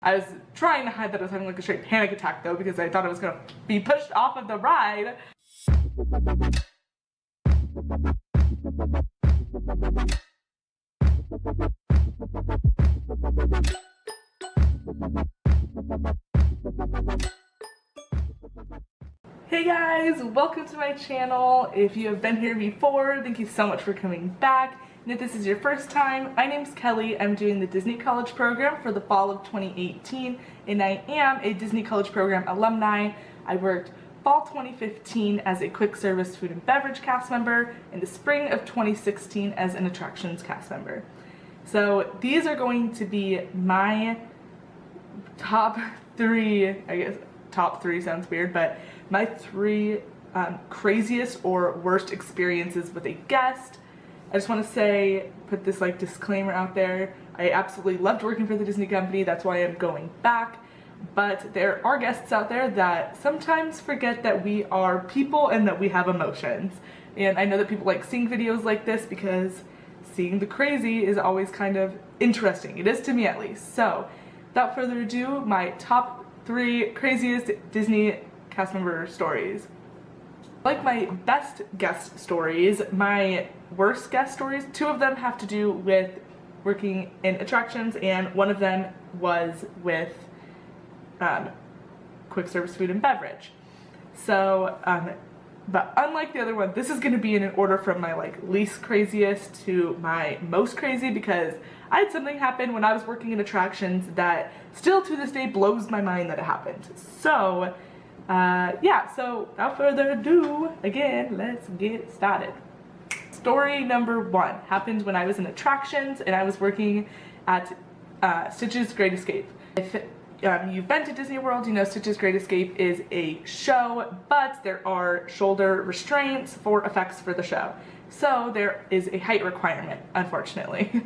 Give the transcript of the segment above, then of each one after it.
I was trying to hide that I was having like a straight panic attack though, because I thought I was gonna be pushed off of the ride. Hey guys, welcome to my channel. If you have been here before, thank you so much for coming back. And if this is your first time, my name's Kelly. I'm doing the Disney College program for the fall of 2018, and I am a Disney College program alumni. I worked fall 2015 as a quick service food and beverage cast member, and the spring of 2016 as an attractions cast member. So these are going to be my top three, I guess top three sounds weird, but my three craziest or worst experiences with a guest. I just want to say, put this like disclaimer out there. I absolutely loved working for the Disney company. That's why I'm going back. But there are guests out there that sometimes forget that we are people and that we have emotions. And I know that people like seeing videos like this because seeing the crazy is always kind of interesting. It is to me at least. So without further ado, my top three craziest Disney cast member stories. Like my best guest stories, my worst guest stories, two of them have to do with working in attractions, and one of them was with quick service food and beverage. So, but unlike the other one, this is going to be in an order from my like least craziest to my most crazy, because I had something happen when I was working in attractions that still to this day blows my mind that it happened. So yeah, so without further ado, again, let's get started. Story number one happened when I was in attractions and I was working at Stitch's Great Escape. If you've been to Disney World, you know Stitch's Great Escape is a show, but there are shoulder restraints for effects for the show. So there is a height requirement, unfortunately.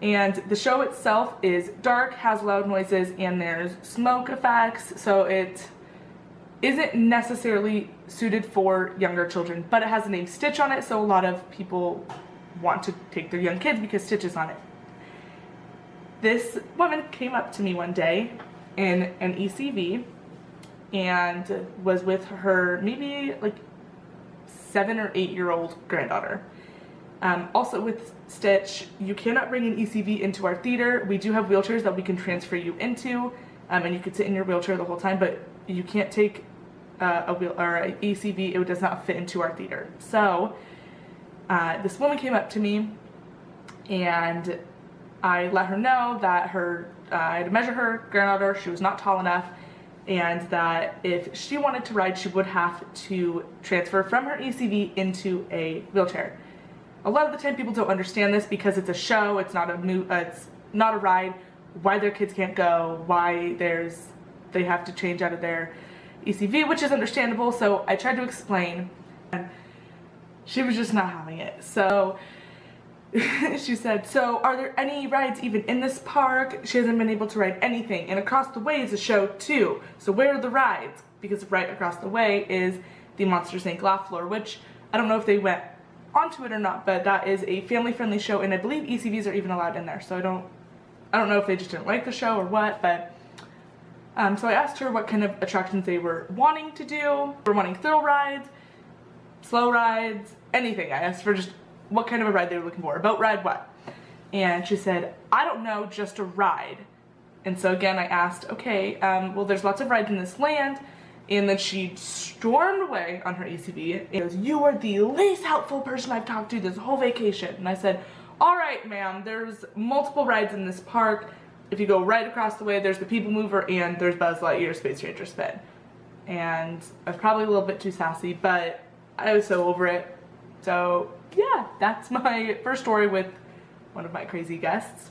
And the show itself is dark, has loud noises, and there's smoke effects, so it isn't necessarily suited for younger children, but it has the name Stitch on it, so a lot of people want to take their young kids because Stitch is on it. This woman came up to me one day in an ECV and was with her maybe like 7 or 8 year old granddaughter. Also with Stitch, you cannot bring an ECV into our theater. We do have wheelchairs that we can transfer you into, and you could sit in your wheelchair the whole time, but you can't take a wheel or an ECV. It does not fit into our theater. So this woman came up to me, and I let her know that I had to measure her granddaughter. She was not tall enough, and that if she wanted to ride, she would have to transfer from her ECV into a wheelchair. A lot of the time people don't understand this because it's a show, it's not a ride, why their kids can't go, why they have to change out of their ECV, which is understandable. So I tried to explain, and she was just not having it. So she said, so are there any rides even in this park? She hasn't been able to ride anything, and across the way is a show too. So where are the rides? Because right across the way is the Monsters Inc. laugh floor, which I don't know if they went onto it or not, but that is a family-friendly show, and I believe ECVs are even allowed in there. So I don't know if they just didn't like the show or what, but so I asked her what kind of attractions they were wanting to do. We're wanting thrill rides, slow rides, anything. I asked for just what kind of a ride they were looking for, a boat ride, what? And she said, I don't know, just a ride. And so again, I asked, okay, well, there's lots of rides in this land. And then she stormed away on her ECV and goes, you are the least helpful person I've talked to this whole vacation. And I said, all right, ma'am, there's multiple rides in this park. If you go right across the way, there's the People Mover and there's Buzz Lightyear Space Ranger Spin. And I was probably a little bit too sassy, but I was so over it. So yeah, that's my first story with one of my crazy guests.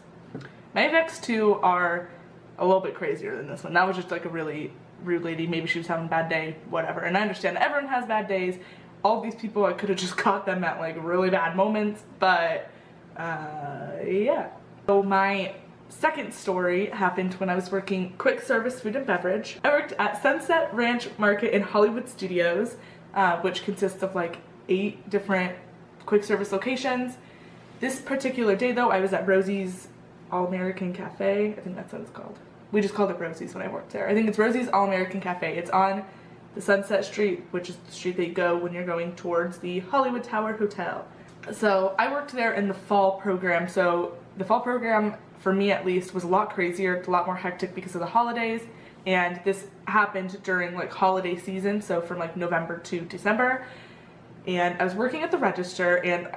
My next two are a little bit crazier than this one. That was just like a really rude lady. Maybe she was having a bad day, whatever. And I understand everyone has bad days. All these people, I could have just caught them at like really bad moments, but yeah. So my second story happened when I was working quick service food and beverage. I worked at Sunset Ranch Market in Hollywood Studios, which consists of like 8 different quick service locations. This particular day though, I was at Rosie's All-American Cafe. I think that's what it's called. we just called it Rosie's when I worked there. I think it's Rosie's All-American Cafe. It's on the Sunset Street, which is the street that you go when you're going towards the Hollywood Tower Hotel. So I worked there in the fall program. So the fall program, for me at least, was a lot crazier, a lot more hectic because of the holidays. And this happened during like holiday season, so from like November to December. And I was working at the register, and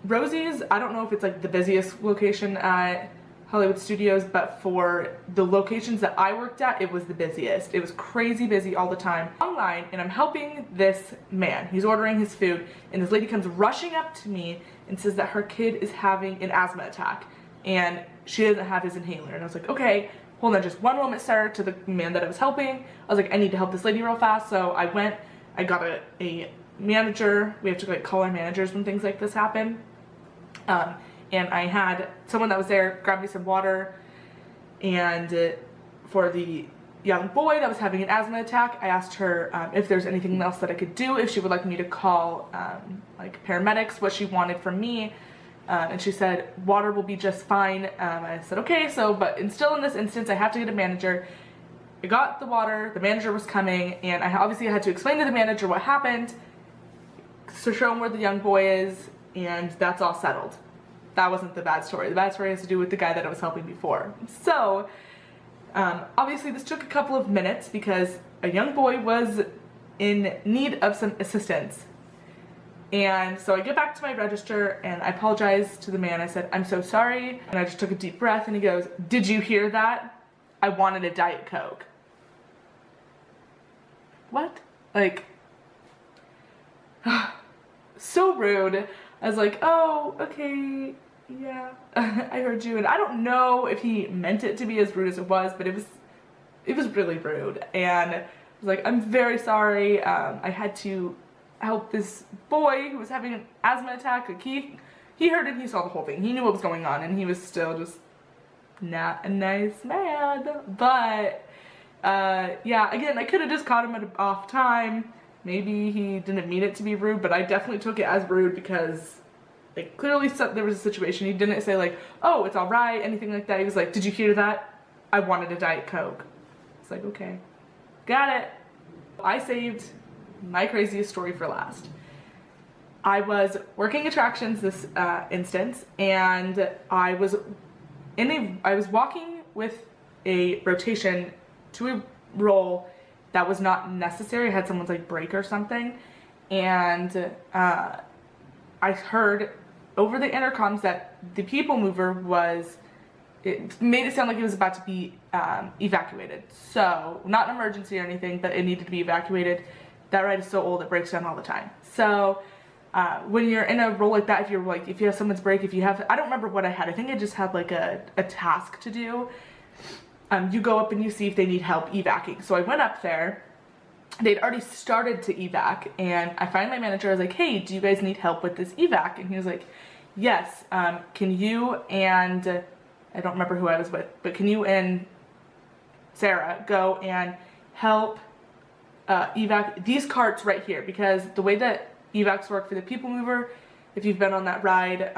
Rosie's, I don't know if it's like the busiest location at Hollywood Studios, but for the locations that I worked at, it was the busiest. It was crazy busy all the time. Online, and I'm helping this man. He's ordering his food, and this lady comes rushing up to me and says that her kid is having an asthma attack, and she doesn't have his inhaler. And I was like, okay, hold on just one moment, sir, to the man that I was helping. I was like, I need to help this lady real fast. So I went, I got a manager. We have to like call our managers when things like this happen. And I had someone that was there grab me some water, and for the young boy that was having an asthma attack, I asked her if there's anything else that I could do, if she would like me to call like paramedics, what she wanted from me, and she said water will be just fine. I said okay, so but still in this instance I have to get a manager. I got the water, the manager was coming, and I obviously had to explain to the manager what happened, to show him where the young boy is, and that's all settled. That wasn't the bad story. The bad story has to do with the guy that I was helping before. So, obviously this took a couple of minutes because a young boy was in need of some assistance. And so I get back to my register and I apologize to the man. I said, I'm so sorry. And I just took a deep breath, and he goes, did you hear that? I wanted a Diet Coke. What? Like, so rude. I was like, oh, okay, yeah, I heard you. And I don't know if he meant it to be as rude as it was, but it was really rude. And I was like, I'm very sorry. I had to help this boy who was having an asthma attack. Like he heard it, he saw the whole thing. He knew what was going on, and he was still just not a nice man. But yeah, again, I could have just caught him at an off time. Maybe he didn't mean it to be rude, but I definitely took it as rude because, like, clearly there was a situation. He didn't say, like, oh, it's all right, anything like that. He was like, did you hear that? I wanted a Diet Coke. It's like, okay, got it. I saved my craziest story for last. I was working attractions this instance, and I was walking with a rotation to a role that was not necessary. I had someone's like break or something, and I heard over the intercoms that the people mover it made it sound like it was about to be evacuated. So not an emergency or anything, but it needed to be evacuated. That ride is so old, it breaks down all the time. So when you're in a role like that, if you have someone's break, I don't remember what I had. I think I just had like a task to do. You go up and you see if they need help evacing. So I went up there. They'd already started to evac, and I find my manager. I was like, hey, do you guys need help with this evac? And he was like, yes. Can you and I don't remember who I was with, but can you and Sarah go and help evac these carts right here? Because the way that evacs work for the people mover, if you've been on that ride,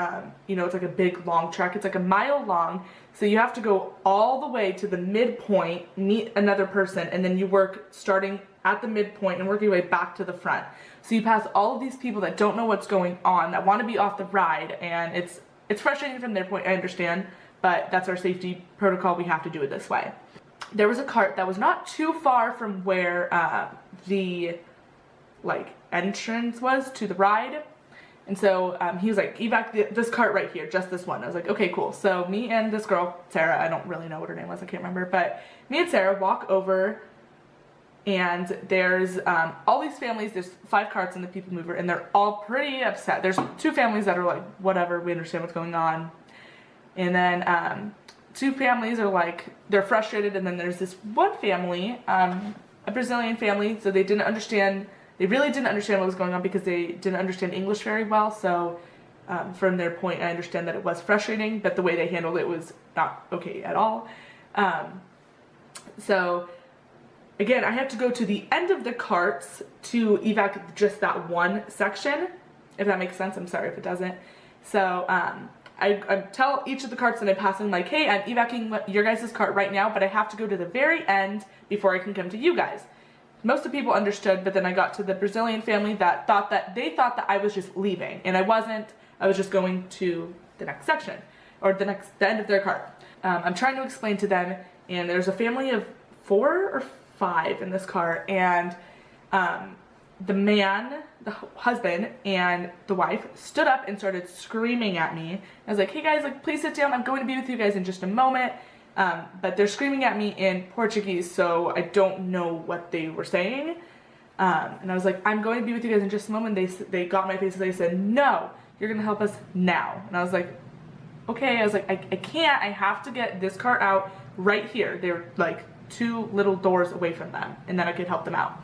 you know, it's like a big long track. It's like a mile long. So you have to go all the way to the midpoint, meet another person, and then you work starting at the midpoint and work your way back to the front. So you pass all of these people that don't know what's going on, that want to be off the ride, and it's frustrating from their point, I understand, but that's our safety protocol. We have to do it this way. There was a cart that was not too far from where the like entrance was to the ride. And so he was like, evac this cart right here, just this one. I was like, okay, cool. So me and this girl, Sarah, I don't really know what her name was, I can't remember, but me and Sarah walk over, and there's all these families. There's 5 carts in the people mover, and they're all pretty upset. There's 2 families that are like, whatever, we understand what's going on. And then 2 families are like, they're frustrated, and then there's this one family, a Brazilian family, so they really didn't understand what was going on because they didn't understand English very well. So from their point, I understand that it was frustrating, but the way they handled it was not okay at all. So again, I have to go to the end of the carts to evac just that one section, if that makes sense. I'm sorry if it doesn't. So I tell each of the carts that I'm passing, like, hey, I'm evacuating your guys' cart right now, but I have to go to the very end before I can come to you guys. Most of the people understood, but then I got to the Brazilian family that thought that I was just leaving, and I wasn't. I was just going to the next section, or the end of their cart. I'm trying to explain to them, and there's a family of 4 or 5 in this cart, and the man, the husband, and the wife stood up and started screaming at me. I was like, hey guys, like, please sit down. I'm going to be with you guys in just a moment. But they're screaming at me in Portuguese, so I don't know what they were saying. And I was like, I'm going to be with you guys in just a moment. They got my face and they said, no, you're going to help us now. And I was like, okay. I was like, I can't. I have to get this cart out right here. They're like 2 little doors away from them, and then I could help them out.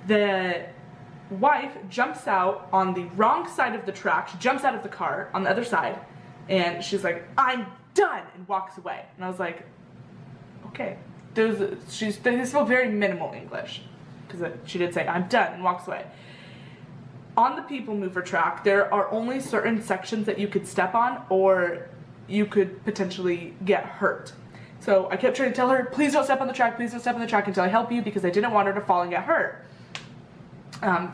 The wife jumps out on the wrong side of the track. She jumps out of the car on the other side, and she's like, I'm done, and walks away. And I was like, okay. They spoke very minimal English, because she did say, I'm done, and walks away. On the people mover track, there are only certain sections that you could step on, or you could potentially get hurt. So I kept trying to tell her, please don't step on the track, please don't step on the track until I help you, because I didn't want her to fall and get hurt.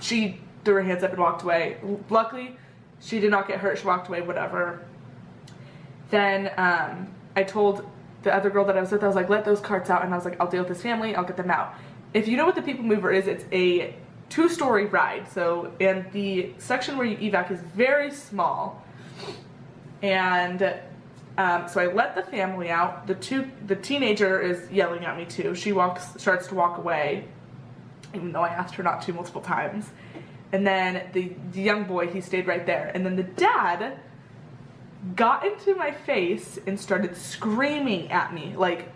She threw her hands up and walked away. Luckily, she did not get hurt, she walked away, whatever. Then I told the other girl that I was with, I was like, let those carts out, and I was like, I'll deal with this family, I'll get them out. If you know what the people mover is, it's a 2-story ride. So, and the section where you evac is very small. And so I let the family out. The teenager is yelling at me too. She starts to walk away, even though I asked her not to multiple times. And then the young boy, he stayed right there. And then the dad got into my face and started screaming at me, like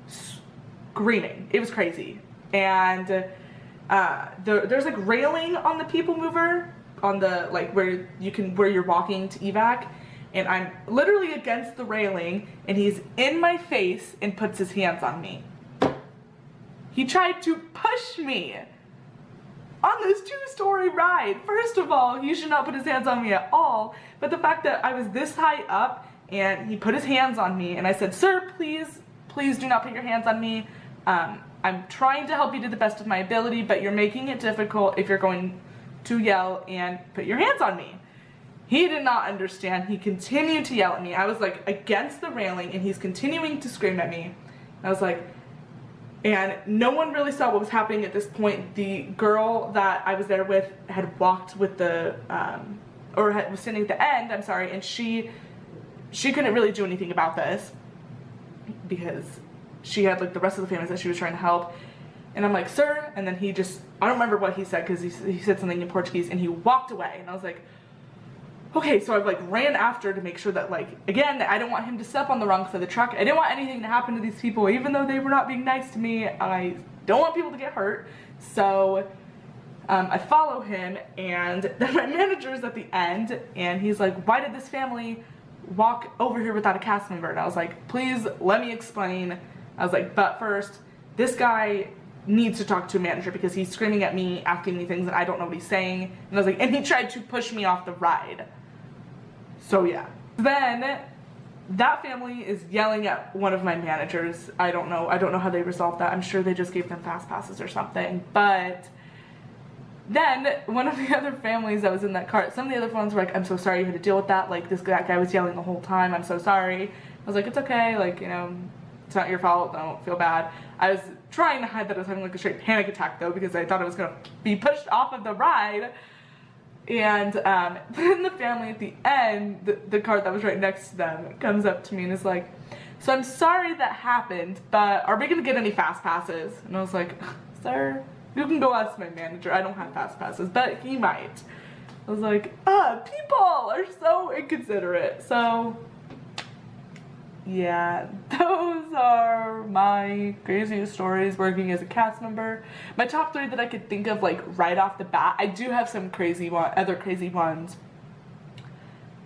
screaming. It was crazy. And there's like railing on the people mover, on the like where you're walking to evac, and I'm literally against the railing, and he's in my face and puts his hands on me. He tried to push me on this 2-story ride. First of all, he should not put his hands on me at all, but the fact that I was this high up and he put his hands on me, and I said, sir, please do not put your hands on me. I'm trying to help you to the best of my ability, but you're making it difficult if you're going to yell and put your hands on me. He did not understand. He continued to yell at me. I was like against the railing, and he's continuing to scream at me. I was like, and no one really saw what was happening at this point. The girl that I was there with had walked with the, was sitting at the end, I'm sorry, and she couldn't really do anything about this, because she had like the rest of the families that she was trying to help. And I'm like, sir, and then I don't remember what he said, because he said something in Portuguese, and he walked away, and I was like, okay. So I like ran after to make sure that, like, again, I didn't want him to step on the wrong side of the truck. I didn't want anything to happen to these people, even though they were not being nice to me. I don't want people to get hurt. So I follow him, and then my manager's at the end, and he's like, why did this family walk over here without a cast member? And I was like, please let me explain. I was like, but first, this guy needs to talk to a manager, because he's screaming at me, asking me things, and I don't know what he's saying. And I was like, and he tried to push me off the ride. So yeah. Then that family is yelling at one of my managers. I don't know how they resolved that. I'm sure they just gave them fast passes or something. But then one of the other families that was in that cart, some of the other ones were like, I'm so sorry you had to deal with that. Like, that guy was yelling the whole time. I'm so sorry. I was like, it's okay. Like, you know, it's not your fault. Don't feel bad. I was trying to hide that I was having like a straight panic attack though, because I thought I was going to be pushed off of the ride. And then the family at the end, the cart that was right next to them, comes up to me and is like, so I'm sorry that happened, but are we going to get any fast passes? And I was like, sir, you can go ask my manager. I don't have fast passes, but he might. I was like, people are so inconsiderate. So yeah, those are my craziest stories working as a cast member. My top 3 that I could think of, like, right off the bat. I do have some other crazy ones.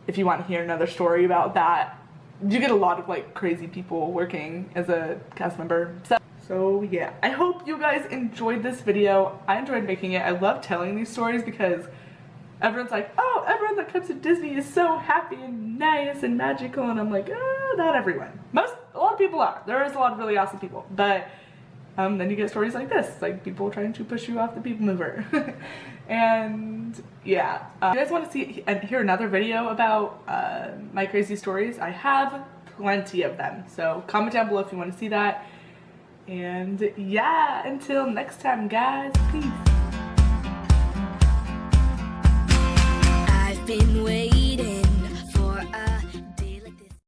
If you want to hear another story about that. You get a lot of, like, crazy people working as a cast member. So yeah, I hope you guys enjoyed this video. I enjoyed making it. I love telling these stories because everyone's like, oh, everyone that comes to Disney is so happy and nice and magical, and I'm like, not everyone. A lot of people are. There is a lot of really awesome people, but then you get stories like this, like people trying to push you off the people mover. And yeah, if you guys want to see and hear another video about my crazy stories, I have plenty of them, so comment down below if you want to see that. And yeah, until next time guys, peace.